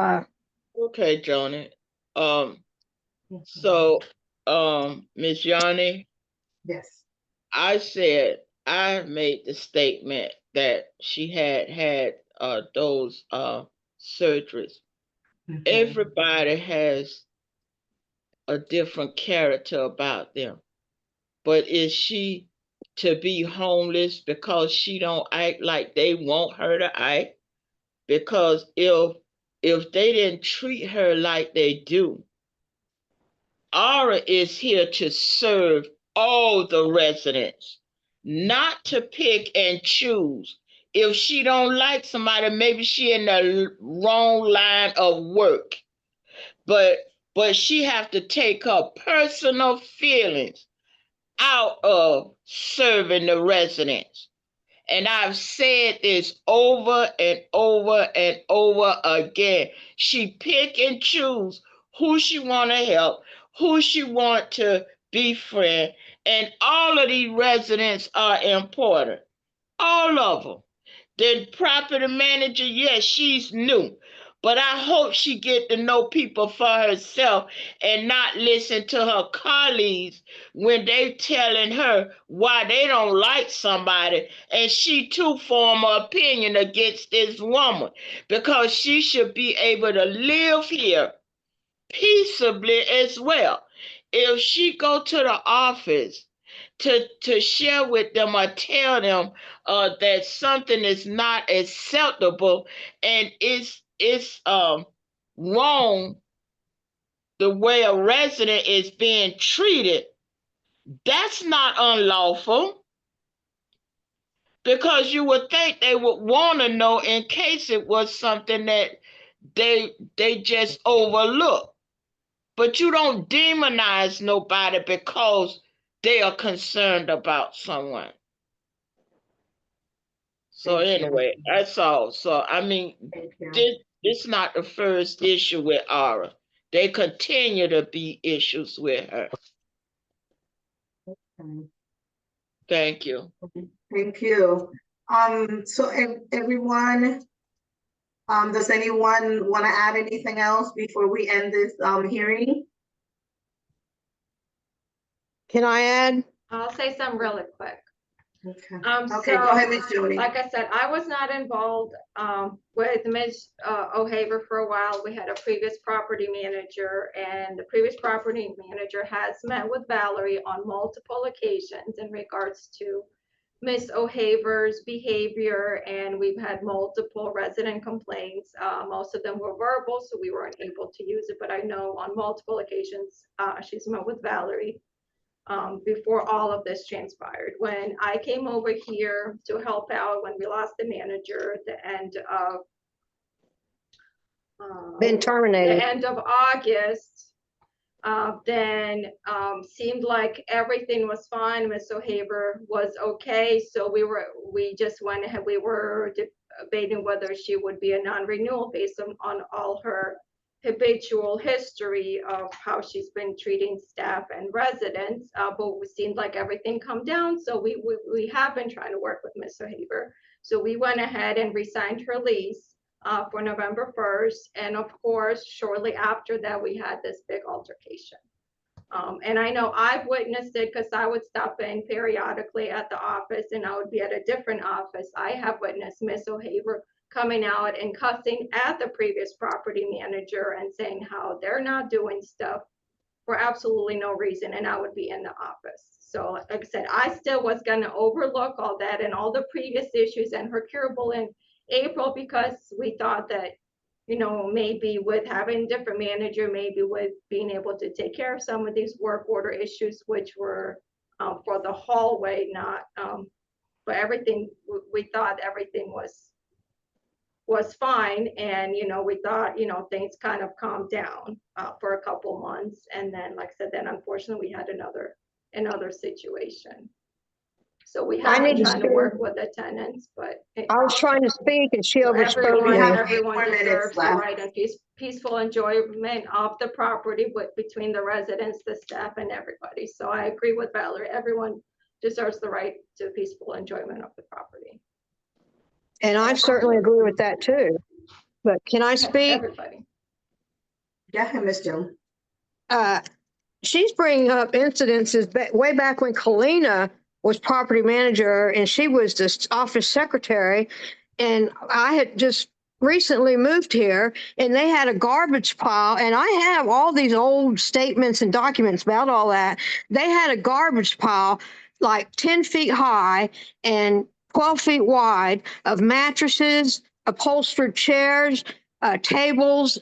Okay, Joni. Mhm. So, Miss Yanni, Yes. I said I made the statement that she had those surgeries. Mhm. Everybody has a different character about them. But is she to be homeless because she don't act like they want her to act? Because if they didn't treat her like they do, Aura is here to serve all the residents, not to pick and choose. If she don't like somebody, maybe she in the wrong line of work. But she have to take her personal feelings out of serving the residents. And I've said this over and over and over again. She pick and choose who she want to help, who she want to befriend, and all of these residents are important. All of them. The property manager, yes, she's new. But I hope she get to know people for herself and not listen to her colleagues when they telling her why they don't like somebody and she too form an opinion against this woman because she should be able to live here peaceably as well. If she go to the office to share with them or tell them that something is not acceptable and it's wrong the way a resident is being treated, that's not unlawful because you would think they would want to know in case it was something that they just overlook. But you don't demonize nobody because they are concerned about someone. So Thank you. anyway, that's all. So I mean, Thank you. this not the first issue with Aura. They continue to be issues with her. Okay. Thank you. Thank you. So everyone, does anyone want to add anything else before we end this hearing? can I add? I'll say something really quick. Okay. So, Okay, go ahead, Ms. Joni. like I said, I was not involved with Ms. O'Haver for a while. We had a previous property manager, and the previous property manager has met with Valerie on multiple occasions in regards to Ms. O'Haver's behavior, and we've had multiple resident complaints. Most of them were verbal, so we weren't able to use it, but I know on multiple occasions she's met with Valerie before all of this transpired. When I came over here to help out when we lost the manager at the end of Been terminated. the end of August, then seemed like everything was fine. Ms. O'Haver was okay. So we just went ahead. We were debating whether she would be a non-renewal based on all her habitual history of how she's been treating staff and residents. But it seemed like everything come down. So we have been trying to work with Ms. O'Haver. So we went ahead and re-signed her lease for November 1st. And of course, shortly after that, we had this big altercation. And I know I've witnessed it because I would stop in periodically at the office and I would be at a different office. I have witnessed Ms. O'Haver coming out and cussing at the previous property manager and saying how they're not doing stuff for absolutely no reason. And I would be in the office. So like I said, I still was going to overlook all that and all the previous issues and her curable in April, because we thought that, you know, maybe with having a different manager, maybe with being able to take care of some of these work order issues, which were for the hallway, not but everything, we thought everything was fine. And, you know, we thought, you know, things kind of calmed down for a couple months. And then, like I said, then unfortunately we had another situation. So we have been trying to work with the tenants, but I was trying to speak and she so overspoke me. everyone 4 minutes deserves the left. right and peaceful enjoyment of the property between the residents, the staff, and everybody. So I agree with Valerie. Everyone deserves the right to peaceful enjoyment of the property. And I certainly agree with that too. But can I speak? Everybody. Go ahead, Ms. Jones. She's bringing up incidences way back when Kalina was property manager and she was the office secretary. And I had just recently moved here and they had a garbage pile. And I have all these old statements and documents about all that. They had a garbage pile like 10 feet high and 12 feet wide of mattresses, upholstered chairs, tables,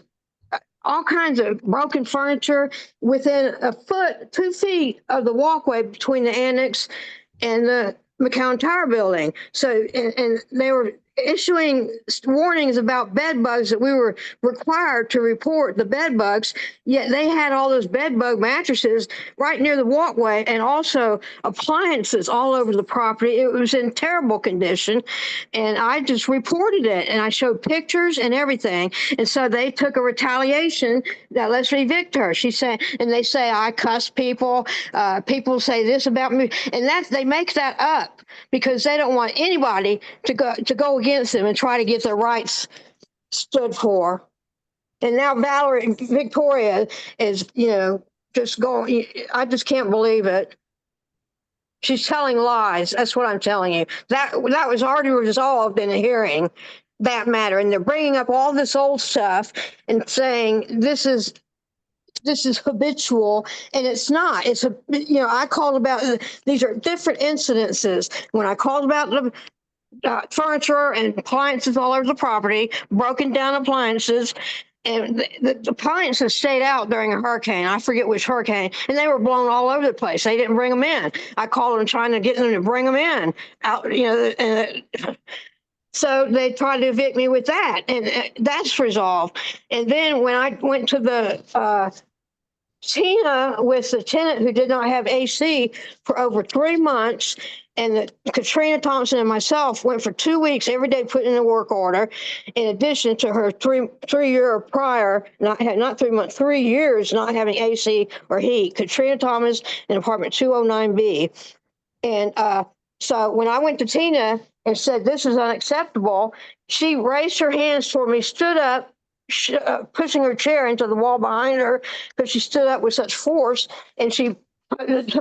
all kinds of broken furniture within a foot, 2 feet of the walkway between the annex and the McCown Tower building. So, and they were issuing warnings about bed bugs that we were required to report the bed bugs, yet they had all those bed bug mattresses right near the walkway and also appliances all over the property. It was in terrible condition. And I just reported it and I showed pictures and everything. And so they took a retaliation that let's evict her. She said, and they say, I cuss people. People say this about me. And they make that up because they don't want anybody to go against them and try to get their rights stood for. And now Victoria is, you know, just going, I just can't believe it. She's telling lies. That's what I'm telling you. That was already resolved in a hearing, that matter. And they're bringing up all this old stuff and saying this is habitual, and it's not. It's I called about, these are different incidences. When I called about the furniture and appliances all over the property, broken down appliances, and the appliances stayed out during a hurricane. I forget which hurricane, and they were blown all over the place. They didn't bring them in. I called them trying to get them to bring them in out, and so they tried to evict me with that, and that's resolved. And then when I went to the Tina with the tenant who did not have AC for over 3 months, and Katrina Thompson and myself went for 2 weeks every day putting in a work order, in addition to her 3 year prior, not 3 months, 3 years not having AC or heat. Katrina Thomas in apartment 209B. And so when I went to Tina and said, this is unacceptable, she raised her hands toward me, stood up, pushing her chair into the wall behind her because she stood up with such force, and she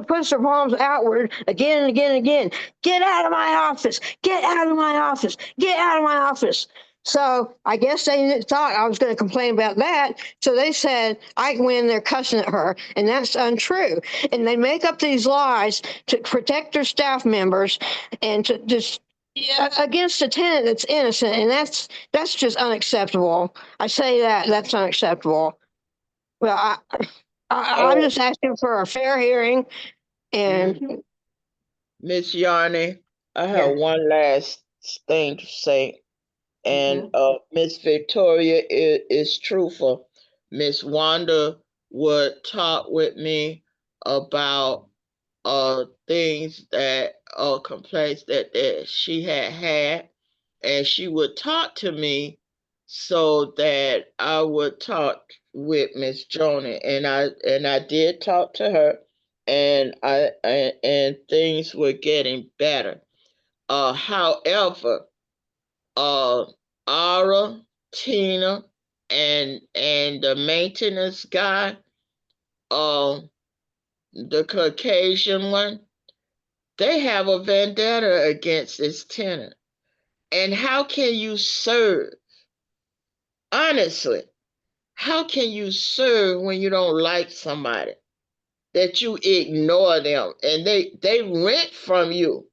puts her palms outward again and again and again. Get out of my office! Get out of my office! Get out of my office! So I guess they thought I was going to complain about that. So they said I went in there cussing at her, and that's untrue. And they make up these lies to protect their staff members and to just against a tenant that's innocent, and that's just unacceptable. I say that's unacceptable. Well, I'm just asking for a fair hearing. And Miss Yarney, I have Yes. one last thing to say. And Miss Victoria is truthful. Miss Wanda would talk with me about things that complaints that she had, and she would talk to me so that I would talk with Miss Joni, and I did talk to her, and and things were getting better. However, Ara, Tina, and the maintenance guy, the Caucasian one, they have a vendetta against this tenant. And how can you serve? Honestly, how can you serve when you don't like somebody? That you ignore them and they rent from you.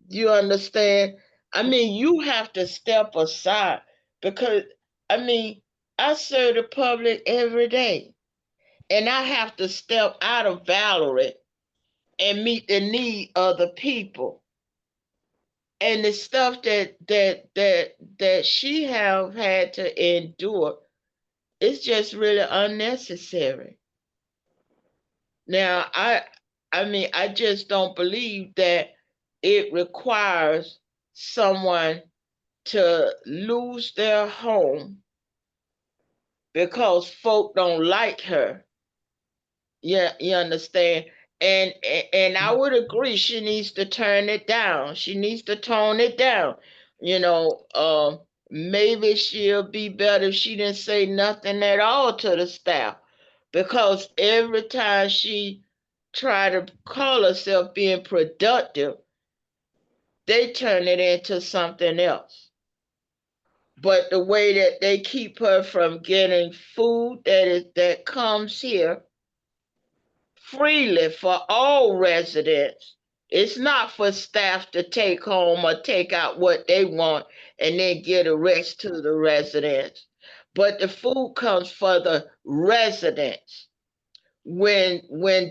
You understand? I mean, you have to step aside because, I mean, I serve the public every day and I have to step out of Valerie and meet the need of the people. And the stuff that she have had to endure, it's just really unnecessary. Now, I mean, I just don't believe that it requires someone to lose their home because folk don't like her. Yeah, you understand? And I would agree she needs to turn it down. She needs to tone it down. You know, maybe she'll be better if she didn't say nothing at all to the staff. Because every time she try to call herself being productive, they turn it into something else. But the way that they keep her from getting food that comes here freely for all residents. It's not for staff to take home or take out what they want and then get the rest to the residents. But the food comes for the residents. When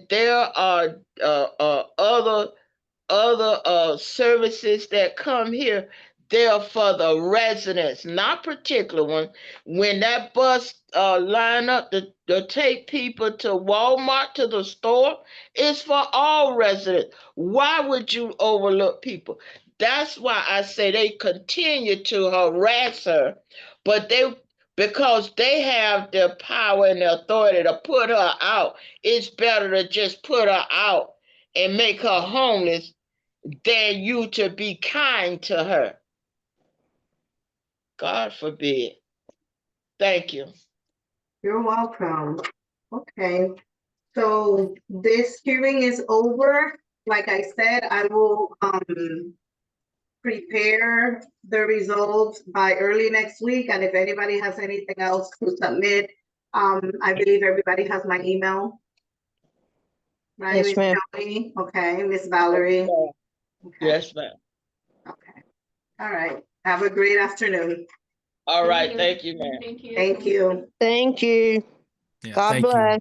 there are other services that come here, they're for the residents, not particular one. When that bus line up to take people to Walmart, to the store, it's for all residents. Why would you overlook people? That's why I say they continue to harass her, but because they have the power and the authority to put her out, it's better to just put her out and make her homeless than you to be kind to her. God forbid. Thank you. You're welcome. Okay, so this hearing is over. Like I said, I will prepare the results by early next week, and if anybody has anything else to submit, I believe everybody has my email. Right, Yes, Miss ma'am. Joni? Okay, Miss Valerie? Okay, Yes, ma'am. okay. All right. Have a great afternoon. All Thank right. you. Thank you, ma'am. Thank you. Thank you. Thank you. Yeah, God thank you. bless.